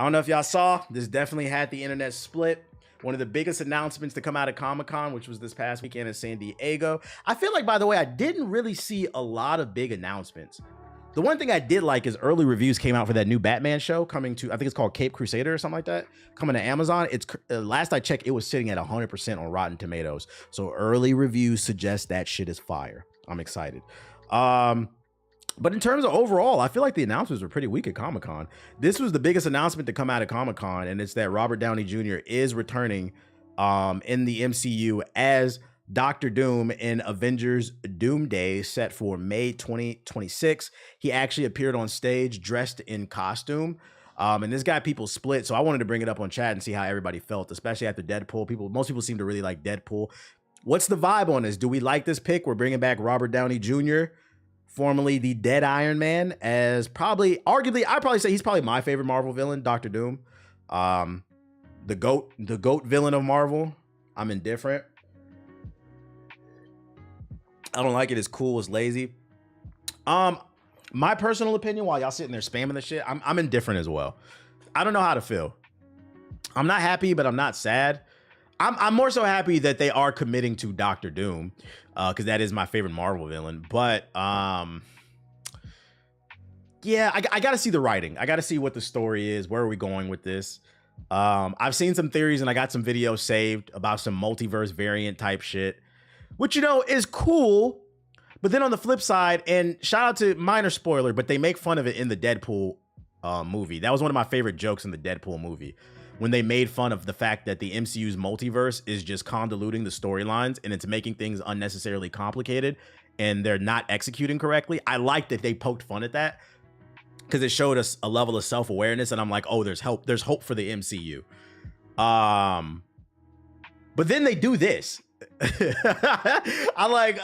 I don't know if y'all saw, this definitely had the internet split. One of the biggest announcements to come out of Comic-Con, which was this past weekend in San Diego. I feel like, by the way, I didn't really see a lot of big announcements. The one thing I did like is early reviews came out for that new Batman show coming to, I think it's called Cape Crusader or something like that, coming to Amazon. It's last I checked, it was sitting at 100% on Rotten Tomatoes. So early reviews suggest that shit is fire. I'm excited. But in terms of overall, I feel like the announcements were pretty weak at Comic-Con. This was the biggest announcement to come out of Comic-Con, and it's that Robert Downey Jr. is returning in the MCU as Doctor Doom in Avengers Doomsday, set for May 2026. He actually appeared on stage dressed in costume. And this got people split, so I wanted to bring it up on chat and see how everybody felt, especially after Deadpool. Most people seem to really like Deadpool. What's the vibe on this? Do we like this pick? We're bringing back Robert Downey Jr., formerly the dead Iron Man, as arguably, I'd probably say he's probably my favorite Marvel villain, Doctor Doom. The GOAT villain of Marvel. I'm indifferent. I don't like it. It's cool. It's lazy. My personal opinion, while y'all sitting there spamming the shit, I'm indifferent as well. I don't know how to feel. I'm not happy, but I'm not sad. I'm more so happy that they are committing to Doctor Doom, because that is my favorite Marvel villain. But yeah, I got to see the writing. I got to see what the story is. Where are we going with this? I've seen some theories and I got some videos saved about some multiverse variant type shit, which, you know, is cool. But then on the flip side, and shout out to minor spoiler, but they make fun of it in the Deadpool movie. That was one of my favorite jokes in the Deadpool movie, when they made fun of the fact that the MCU's multiverse is just convoluting the storylines and it's making things unnecessarily complicated and they're not executing correctly. I like that they poked fun at that because it showed us a level of self-awareness, and I'm like, oh, there's hope. There's hope for the MCU. But then they do this. I'm like,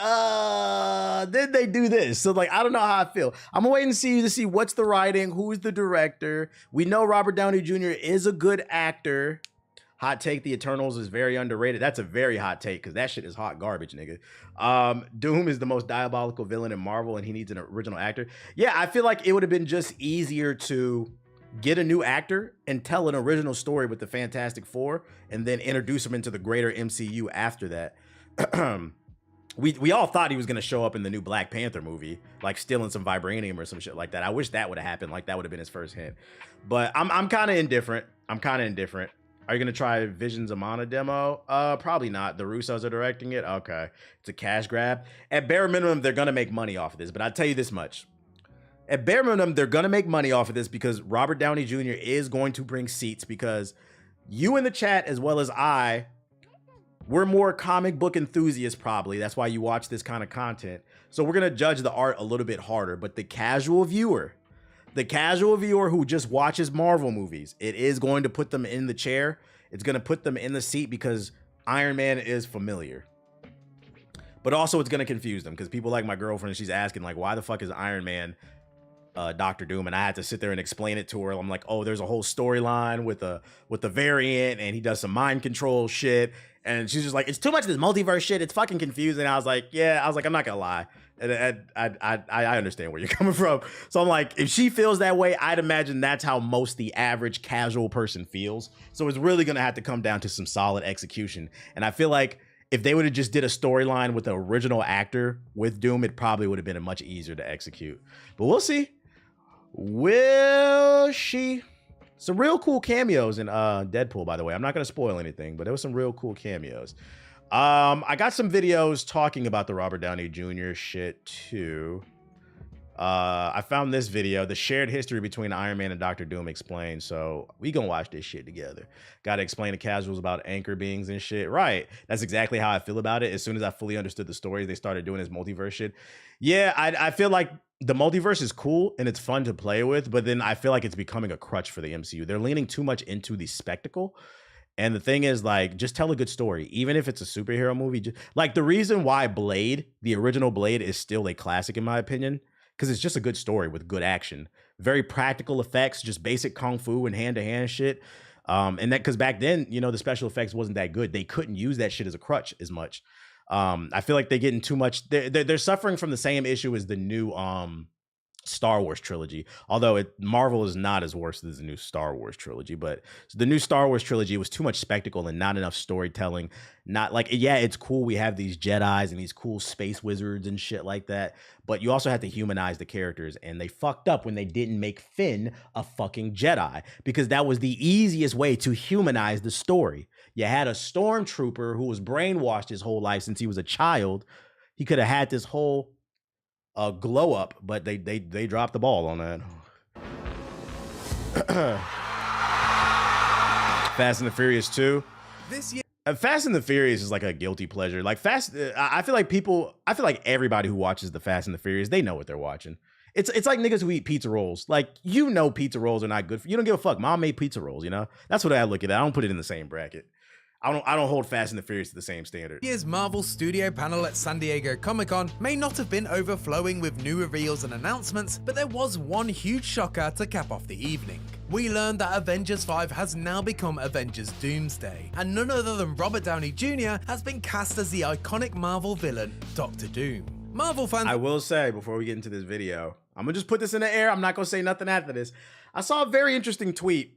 then they do this. So like, I don't know how I feel. I'm waiting to see what's the writing, who's the director. We know Robert Downey Jr. is a good actor. Hot take, the Eternals is very underrated. That's a very hot take because that shit is hot garbage, nigga. Doom is the most diabolical villain in Marvel and he needs an original actor. Yeah, I feel like it would have been just easier to get a new actor and tell an original story with the Fantastic Four and then introduce them into the greater MCU after that. We all thought he was going to show up in the new Black Panther movie, like stealing some vibranium or some shit like that. I wish that would have happened. Like that would have been his first hint. But I'm kind of indifferent. Are you going to try Vision's Amana demo? Probably not. The Russos are directing it. Okay. It's a cash grab. At bare minimum, they're going to make money off of this. But I'll tell you this much. At bare minimum, they're going to make money off of this because Robert Downey Jr. is going to bring seats, because you in the chat, as well as we're more comic book enthusiasts probably. That's why you watch this kind of content. So we're going to judge the art a little bit harder. But the casual viewer who just watches Marvel movies, it is going to put them in the chair. It's going to put them in the seat because Iron Man is familiar. But also it's going to confuse them because people like my girlfriend, she's asking like, why the fuck is Iron Man Doctor Doom? And I had to sit there and explain it to her. I'm like, oh, there's a whole storyline with the variant, and he does some mind control shit. And she's just like, it's too much of this multiverse shit. It's fucking confusing. I was like, I'm not gonna lie. And I understand where you're coming from. So I'm like, if she feels that way, I'd imagine that's how most the average casual person feels. So it's really gonna have to come down to some solid execution. And I feel like if they would have just did a storyline with the original actor with Doom, it probably would have been much easier to execute. But we'll see. Will she? Some real cool cameos in Deadpool, by the way. I'm not going to spoil anything, but there was some real cool cameos. I got some videos talking about the Robert Downey Jr. shit too. I found this video, the shared history between Iron Man and Doctor Doom explained. So we gonna watch this shit together. Got to explain to casuals about anchor beings and shit. Right. That's exactly how I feel about it. As soon as I fully understood the story, they started doing this multiverse shit. Yeah, I feel like the multiverse is cool and it's fun to play with, but then I feel like it's becoming a crutch for the MCU. They're leaning too much into the spectacle. And the thing is, like, just tell a good story, even if it's a superhero movie. Like, the reason why Blade, the original Blade, is still a classic, in my opinion, because it's just a good story with good action, very practical effects, just basic kung fu and hand-to-hand shit. And that, because back then, you know, the special effects wasn't that good. They couldn't use that shit as a crutch as much. I feel like they're getting too much. They're suffering from the same issue as the new Star Wars trilogy. Although Marvel is not as worse as the new Star Wars trilogy, but the new Star Wars trilogy was too much spectacle and not enough storytelling. Not like, yeah, it's cool we have these Jedis and these cool space wizards and shit like that, but you also have to humanize the characters, and they fucked up when they didn't make Finn a fucking Jedi, because that was the easiest way to humanize the story. You had a stormtrooper who was brainwashed his whole life since he was a child. He could have had this whole glow up, but they dropped the ball on that. Fast and the Furious 2. This year, Fast and the Furious is like a guilty pleasure. Like I feel like everybody who watches the Fast and the Furious, they know what they're watching. It's like niggas who eat pizza rolls. Like, you know, pizza rolls are not good for you. Don't give a fuck. Mom made pizza rolls, you know? That's what I look at. I don't put it in the same bracket. I don't hold Fast and the Furious to the same standard. This year's Marvel Studio panel at San Diego Comic-Con may not have been overflowing with new reveals and announcements, but there was one huge shocker to cap off the evening. We learned that Avengers 5 has now become Avengers Doomsday, and none other than Robert Downey Jr. has been cast as the iconic Marvel villain, Doctor Doom. Marvel fans— I will say, before we get into this video, I'm gonna just put this in the air. I'm not gonna say nothing after this. I saw a very interesting tweet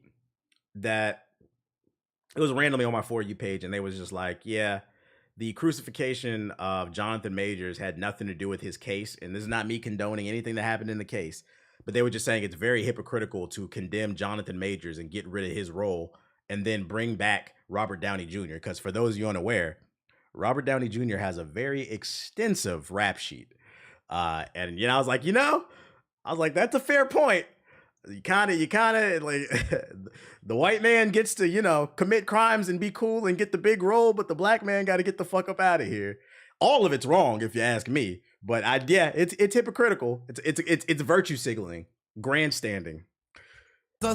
that it was randomly on my For You page, and they was just like, yeah, the crucifixion of Jonathan Majors had nothing to do with his case, and this is not me condoning anything that happened in the case, but they were just saying it's very hypocritical to condemn Jonathan Majors and get rid of his role and then bring back Robert Downey Jr., because for those of you unaware, Robert Downey Jr. has a very extensive rap sheet. And, you know, I was like, that's a fair point. You kind of like the white man gets to, you know, commit crimes and be cool and get the big role, but the black man got to get the fuck up out of here. All of it's wrong, if you ask me. But it's hypocritical. It's virtue signaling, grandstanding.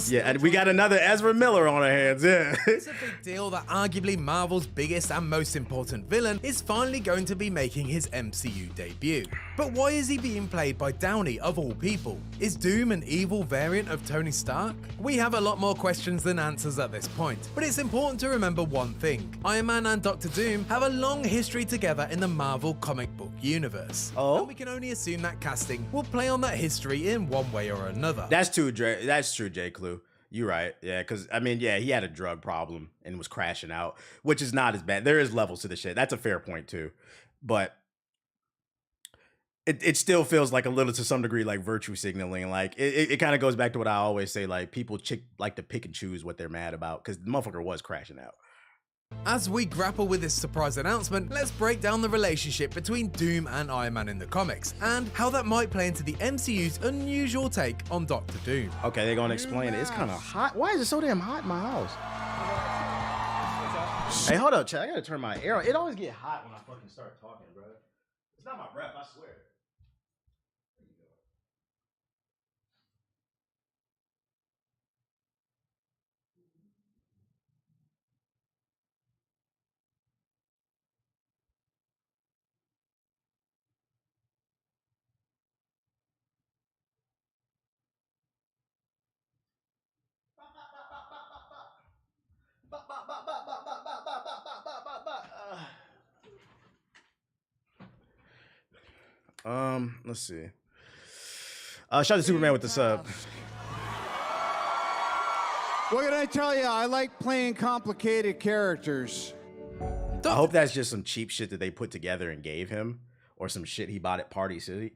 Yeah, and we got another Ezra Miller on our hands. Yeah, it's a big deal that arguably Marvel's biggest and most important villain is finally going to be making his MCU debut. But why is he being played by Downey of all people? Is Doom an evil variant of Tony Stark? We have a lot more questions than answers at this point, but it's important to remember one thing. Iron Man and Doctor Doom have a long history together in the Marvel comic book universe. Oh? And we can only assume that casting will play on that history in one way or another. That's true, J. Clue. You're right. Yeah, because I mean, yeah, he had a drug problem and was crashing out, which is not as bad. There is levels to the shit. That's a fair point too, but it still feels like a little, to some degree, like virtue signaling. Like it kind of goes back to what I always say. Like, people like to pick and choose what they're mad about, because the motherfucker was crashing out. As we grapple with this surprise announcement, let's break down the relationship between Doom and Iron Man in the comics, and how that might play into the MCU's unusual take on Doctor Doom. Okay, they're gonna explain it. It's kind of hot. Why is it so damn hot in my house? Hey, hold up, Chad. I gotta turn my air on. It always get hot when I fucking start talking, bro. It's not my breath, I swear. Let's see. Shout out to Superman with the sub. What can I tell you? I like playing complicated characters. I hope that's just some cheap shit that they put together and gave him, or some shit he bought at Party City.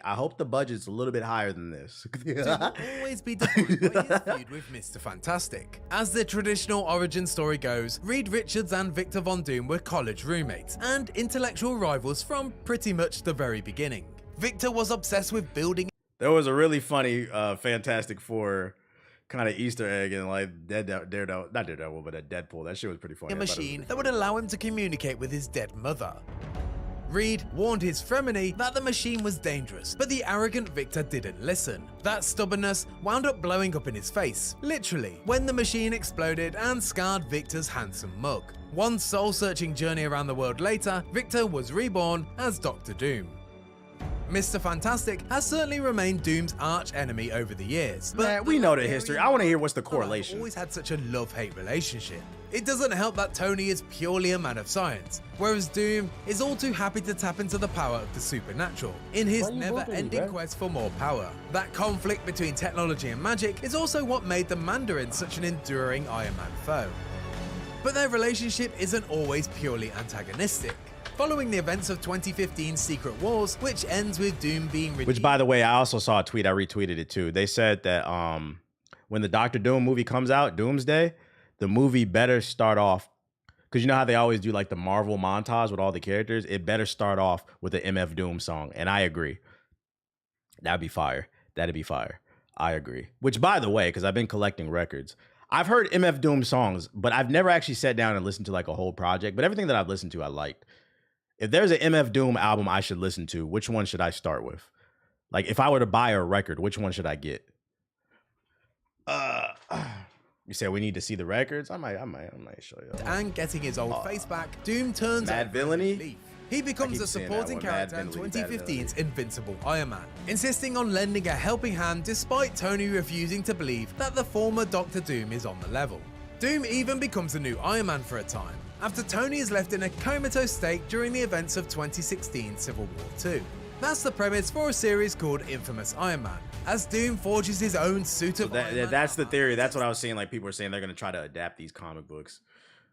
I hope the budget's a little bit higher than this. Doom will always be defined by his feud with Mr. Fantastic. As the traditional origin story goes, Reed Richards and Victor Von Doom were college roommates and intellectual rivals from pretty much the very beginning. Victor was obsessed with building— There was a really funny Fantastic Four kind of Easter egg in like Daredevil, not Daredevil, but Deadpool. That shit was pretty funny. A machine that would allow him to communicate with his dead mother. Reed warned his frenemy that the machine was dangerous, but the arrogant Victor didn't listen. That stubbornness wound up blowing up in his face, literally, when the machine exploded and scarred Victor's handsome mug. One soul-searching journey around the world later, Victor was reborn as Doctor Doom. Mr. Fantastic has certainly remained Doom's arch enemy over the years. But Man, we know the history. I want to hear what's the I've correlation. always had such a love-hate relationship. It doesn't help that Tony is purely a man of science, whereas Doom is all too happy to tap into the power of the supernatural in his never-ending quest for more power. That conflict between technology and magic is also what made the Mandarin such an enduring Iron Man foe. But their relationship isn't always purely antagonistic. Following the events of 2015's Secret Wars, which ends with Doom being redeemed. Which, by the way, I also saw a tweet. I retweeted it too. They said that when the Doctor Doom movie comes out, Doomsday, the movie better start off, because you know how they always do like the Marvel montage with all the characters? It better start off with the MF Doom song. And I agree. That'd be fire. That'd be fire. I agree. Which, by the way, because I've been collecting records, I've heard MF Doom songs, but I've never actually sat down and listened to like a whole project. But everything that I've listened to, I liked. If there's an MF Doom album I should listen to, which one should I start with? Like, if I were to buy a record, which one should I get? You say we need to see the records? I might show you. And getting his old face back, Doom turns Mad Villainy? He becomes a supporting character in 2015's Invincible Iron Man, insisting on lending a helping hand despite Tony refusing to believe that the former Doctor Doom is on the level. Doom even becomes the new Iron Man for a time, after Tony is left in a comatose state during the events of 2016 Civil War 2. That's the premise for a series called Infamous Iron Man, as Doom forges his own suit of Iron Man. That's the theory. That's what I was saying. Like, people are saying they're going to try to adapt these comic books.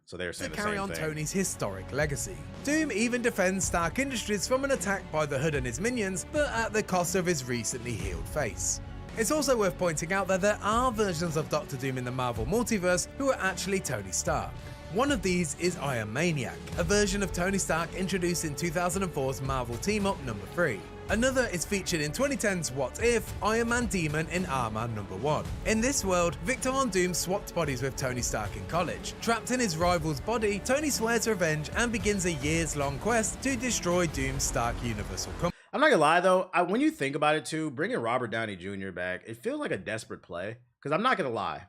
So they're saying to carry on Tony's historic legacy. Doom even defends Stark Industries from an attack by the Hood and his minions, but at the cost of his recently healed face. It's also worth pointing out that there are versions of Doctor Doom in the Marvel multiverse who are actually Tony Stark. One of these is Iron Maniac, a version of Tony Stark introduced in 2004's Marvel Team-Up #3. Another is featured in 2010's What If, Iron Man Demon in Armor #1. In this world, Victor Von Doom swapped bodies with Tony Stark in college. Trapped in his rival's body, Tony swears revenge and begins a years-long quest to destroy Doom's Stark Universal Company. I'm not gonna lie though, when you think about it too, bringing Robert Downey Jr. back, it feels like a desperate play. Because I'm not gonna lie.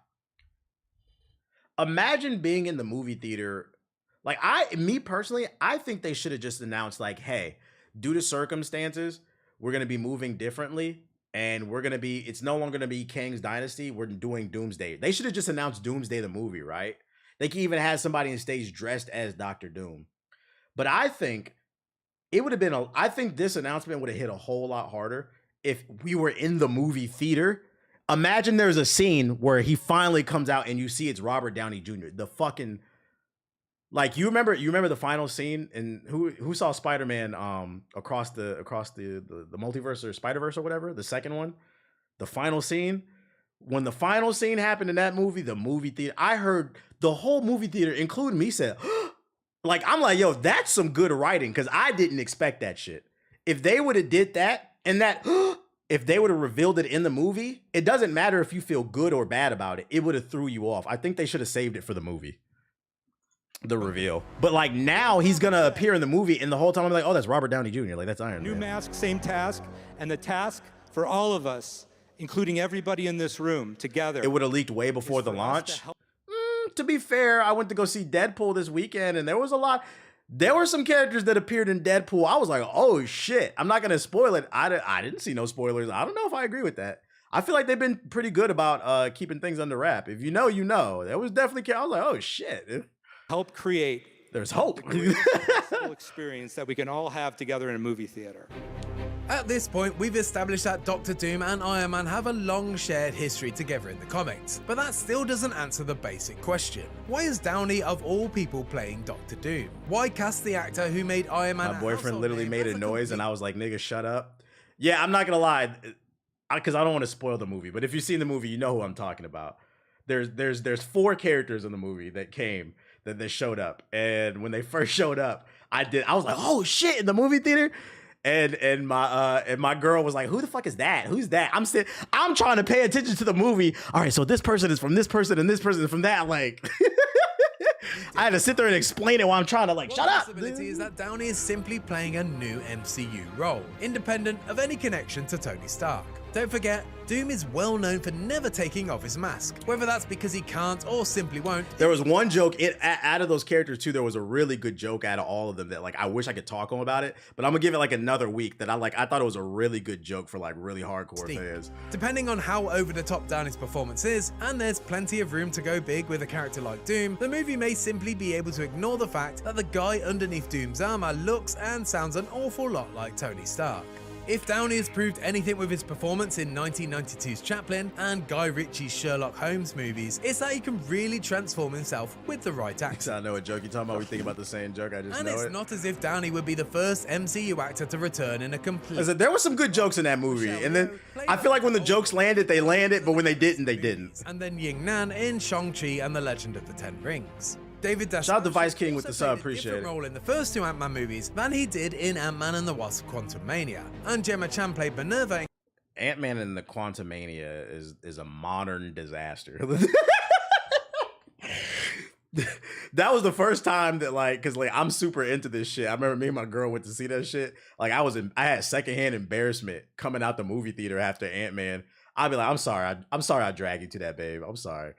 Imagine being in the movie theater. Like, me personally, I think they should have just announced like, hey, due to circumstances, we're going to be moving differently, and it's no longer going to be Kang's Dynasty. We're doing Doomsday. They should have just announced Doomsday the movie, right? They could even have somebody on stage dressed as Dr. Doom. But I think it would have been I think this announcement would have hit a whole lot harder if we were in the movie theater. Imagine there's a scene where he finally comes out and you see it's Robert Downey Jr. The fucking, like, you remember the final scene, and who saw Spider-Man across the multiverse or Spider-Verse or whatever, the second one, the final scene. When the final scene happened in that movie, the movie theater, I heard the whole movie theater, including me, said, like, I'm like, yo, that's some good writing, because I didn't expect that shit. If they would have did that, and that if they would have revealed it in the movie, it doesn't matter if you feel good or bad about it. It would have threw you off. I think they should have saved it for the movie, the reveal. But like, now he's gonna appear in the movie, and the whole time I'm like, oh, that's Robert Downey Jr. Like, that's Iron Man. New mask, same task, and the task for all of us, including everybody in this room, together. It would have leaked way before the launch. To be fair, I went to go see Deadpool this weekend, and there were some characters that appeared in Deadpool. I was like, oh shit. I'm not gonna spoil it. I didn't see no spoilers. I don't know if I agree with that. I feel like they've been pretty good about keeping things under wrap. If you know, you know. There was definitely, I was like, oh shit. Help create. There's hope. The greatest experience that we can all have together in a movie theater. At this point, we've established that Doctor Doom and Iron Man have a long shared history together in the comics, but that still doesn't answer the basic question. Why is Downey, of all people, playing Doctor Doom? Why cast the actor who made Iron Man? My boyfriend literally made a noise, and I was like, nigga, shut up. Yeah, I'm not gonna lie, because I don't want to spoil the movie, but if you've seen the movie, you know who I'm talking about. There's 4 characters in the movie that showed up, and when they first showed up, I was like, oh shit, in the movie theater. And my girl was like, who the fuck is that? Who's that? I'm trying to pay attention to the movie. All right, so this person is from this person and this person is from that. Like, I had to sit there and explain it while I'm trying to, like, shut up. The possibility is that Downey is simply playing a new MCU role, independent of any connection to Tony Stark. Don't forget, Doom is well known for never taking off his mask. Whether that's because he can't or simply won't. There was one joke out of those characters too. There was a really good joke out of all of them that like I wish I could talk on about it, but I'm gonna give it like another week. That I thought it was a really good joke for like really hardcore fans. Depending on how over the top Downey's performance is, and there's plenty of room to go big with a character like Doom, the movie may simply be able to ignore the fact that the guy underneath Doom's armor looks and sounds an awful lot like Tony Stark. If Downey has proved anything with his performance in 1992's Chaplin and Guy Ritchie's Sherlock Holmes movies, it's that he can really transform himself with the right actor. I know a joke you're talking about. We think about the same joke. I just And know it's it. not as if Downey would be the first MCU actor to return in a complete... Listen, there were some good jokes in that movie, and then I feel like when the jokes landed, they landed, but when they didn't, they didn't. And then Ying Nan in Shang-Chi and the Legend of the Ten Rings. David Dash Shout out to Vice King with the also sub, played a appreciate different it. role in the first two Ant-Man movies than he did in Ant-Man and the Wasp: Quantumania, and Gemma Chan played Minerva in Ant-Man and the Quantumania is a modern disaster. That was the first time that like, cause like I'm super into this shit. I remember me and my girl went to see that shit. Like I had secondhand embarrassment coming out the movie theater after Ant-Man. I'd be like, I'm sorry I dragged you to that, babe. I'm sorry.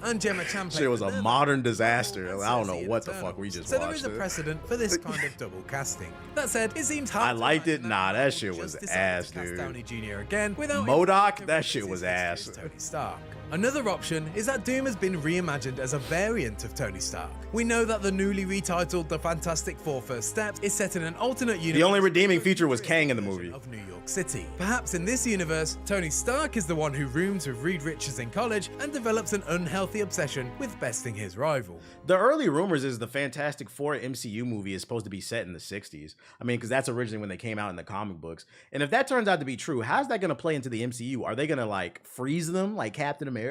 and Gemma Chan played Shit was a Minerva. modern disaster. And I don't Cersei know in what the Eternals. fuck we just So watched. there is a precedent for this kind of double casting. That said, it seems hard I to liked it. imagine Nah, that Marvel shit just was decided ass, to cast dude. Downey Jr. again without MODOK, that introducing shit was his ass. Tony Stark. Another option is that Doom has been reimagined as a variant of Tony Stark. We know that the newly retitled The Fantastic Four First Steps is set in an alternate universe. The only redeeming feature was Kang in the movie. Of New York City. Perhaps in this universe, Tony Stark is the one who rooms with Reed Richards in college and develops an unhealthy obsession with besting his rival. The early rumors is the Fantastic Four MCU movie is supposed to be set in the 60s. I mean, because that's originally when they came out in the comic books. And if that turns out to be true, how's that going to play into the MCU? Are they going to like freeze them like Captain America?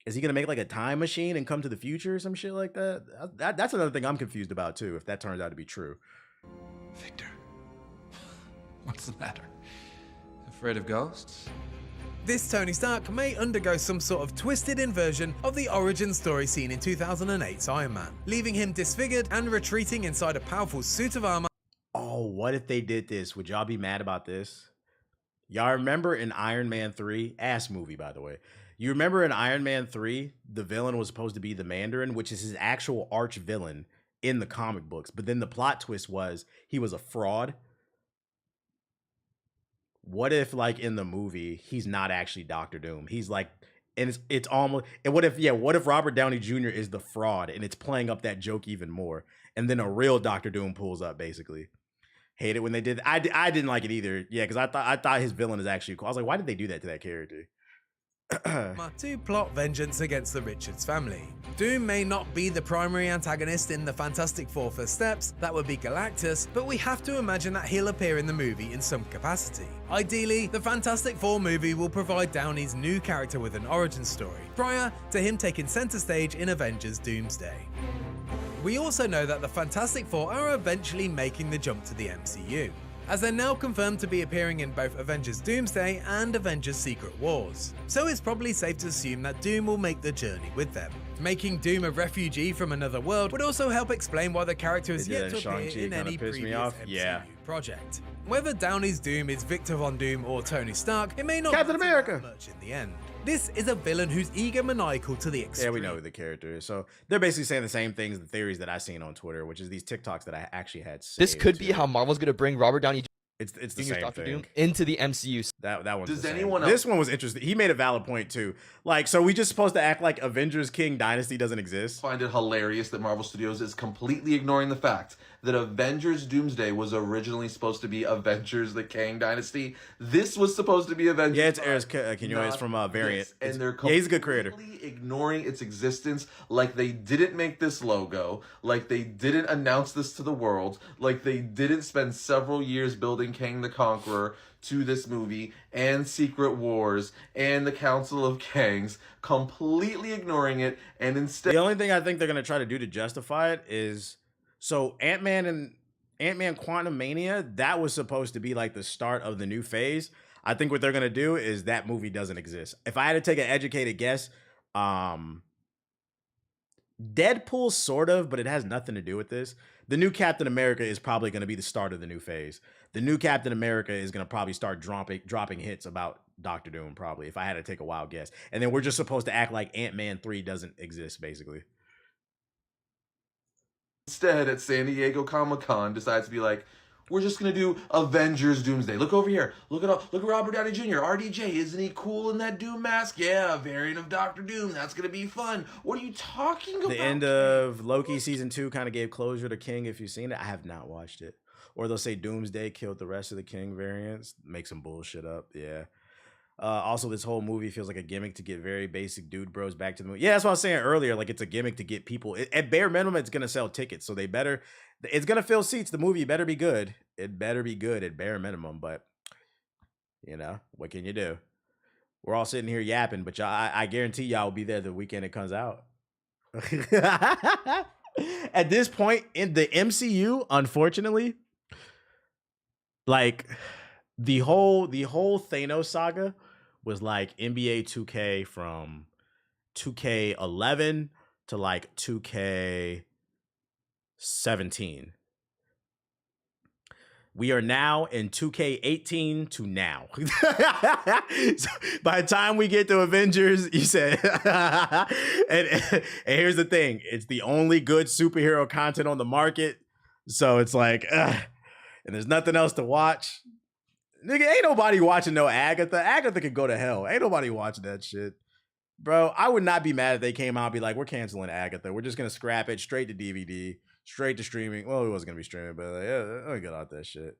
Is he going to make like a time machine and come to the future or some shit like that? That's another thing I'm confused about too, if that turns out to be true. Victor, what's the matter? Afraid of ghosts? This Tony Stark may undergo some sort of twisted inversion of the origin story seen in 2008's Iron Man, leaving him disfigured and retreating inside a powerful suit of armor. Oh, what if they did this? Would y'all be mad about this? Y'all remember in Iron Man 3, ass movie by the way. You remember in Iron Man 3, the villain was supposed to be the Mandarin, which is his actual arch villain in the comic books. But then the plot twist was he was a fraud. What if like in the movie, he's not actually Doctor Doom? He's like, and it's almost, and what if Robert Downey Jr. is the fraud and it's playing up that joke even more? And then a real Doctor Doom pulls up basically. Hate it when they did. I didn't like it either. Yeah, because I thought his villain is actually cool. I was like, why did they do that to that character? To plot vengeance against the Richards family. Doom may not be the primary antagonist in the Fantastic Four First Steps, that would be Galactus, but we have to imagine that he'll appear in the movie in some capacity. Ideally, the Fantastic Four movie will provide Downey's new character with an origin story, prior to him taking center stage in Avengers Doomsday. We also know that the Fantastic Four are eventually making the jump to the MCU, as they're now confirmed to be appearing in both Avengers Doomsday and Avengers Secret Wars. So it's probably safe to assume that Doom will make the journey with them. Making Doom a refugee from another world would also help explain why the character is They did yet that to in appear Shang-Chi, in kinda any pissed me previous off. MCU Yeah. project. Whether Downey's Doom is Victor Von Doom or Tony Stark, it may not Captain matter America. much in the end. This is a villain who's egomaniacal to the extreme. Yeah, we know who the character is. So they're basically saying the same things, the theories that I seen on Twitter, which is these TikToks that I actually had saved. This could be too. how Marvel's gonna bring Robert Downey It's the Jr.'s same Doctor thing. Doom into the MCU. That one's Does the same. anyone This else- one was interesting. He made a valid point too. Like, so we just supposed to act like Avengers King Dynasty doesn't exist? Find it hilarious that Marvel Studios is completely ignoring the fact that Avengers Doomsday was originally supposed to be Avengers the Kang Dynasty. This was supposed to be Avengers. Yeah, it's Eris Quinones not from Variant. this. And they're Yeah, he's a good creator. completely ignoring its existence, like they didn't make this logo, like they didn't announce this to the world, like they didn't spend several years building Kang the Conqueror to this movie, and Secret Wars, and the Council of Kangs, completely ignoring it, and instead... The only thing I think they're gonna try to do to justify it is, so Ant-Man Quantumania, that was supposed to be like the start of the new phase. I think what they're gonna do is that movie doesn't exist. If I had to take an educated guess, Deadpool, sort of, but it has nothing to do with this. The new Captain America is probably going to be the start of the new phase. The new Captain America is going to probably start dropping hits about Doctor Doom, probably, if I had to take a wild guess. And then we're just supposed to act like Ant-Man 3 doesn't exist, basically. Instead, at San Diego Comic-Con, decides to be like, we're just gonna do Avengers Doomsday. Look over here. Look at Robert Downey Jr. RDJ. Isn't he cool in that Doom mask? Yeah, a variant of Doctor Doom. That's gonna be fun. What are you talking about? The end of Loki season 2 kind of gave closure to King. If you've seen it, I have not watched it. Or they'll say Doomsday killed the rest of the King variants. Make some bullshit up. Yeah. Also, this whole movie feels like a gimmick to get very basic dude bros back to the movie. Yeah, that's what I was saying earlier. Like, it's a gimmick to get people. At bare minimum, it's gonna sell tickets, so they better. It's gonna fill seats. The movie better be good. It better be good at bare minimum. But you know, what can you do? We're all sitting here yapping, but y'all, I guarantee y'all will be there the weekend it comes out. At this point in the MCU, unfortunately, like the whole Thanos saga was like NBA 2K from 2K11 to like 2K17. We are now in 2K18 to now. So by the time we get to Avengers, you said, and here's the thing. It's the only good superhero content on the market. So it's like, and there's nothing else to watch. Nigga, ain't nobody watching no Agatha. Agatha could go to hell. Ain't nobody watching that shit. Bro, I would not be mad if they came out and be like, we're canceling Agatha. We're just going to scrap it straight to DVD, straight to streaming. Well, it wasn't going to be streaming, but like, yeah, let me get out that shit.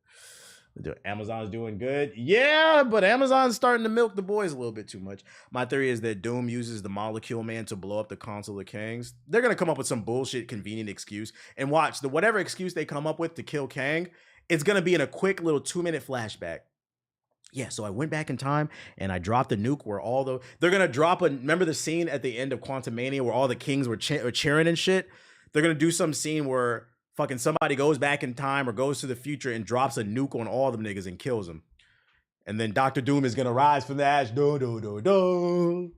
Amazon's doing good. Yeah, but Amazon's starting to milk the boys a little bit too much. My theory is that Doom uses the Molecule Man to blow up the Council of Kangs. They're going to come up with some bullshit convenient excuse. And watch, whatever excuse they come up with to kill Kang, it's going to be in a quick little 2-minute flashback. Yeah, so I went back in time and I dropped a nuke where they're gonna drop remember the scene at the end of Quantumania where all the kings were cheering and shit? They're gonna do some scene where fucking somebody goes back in time or goes to the future and drops a nuke on all them niggas and kills them. And then Doctor Doom is gonna rise from the ash. Do, do, do, do.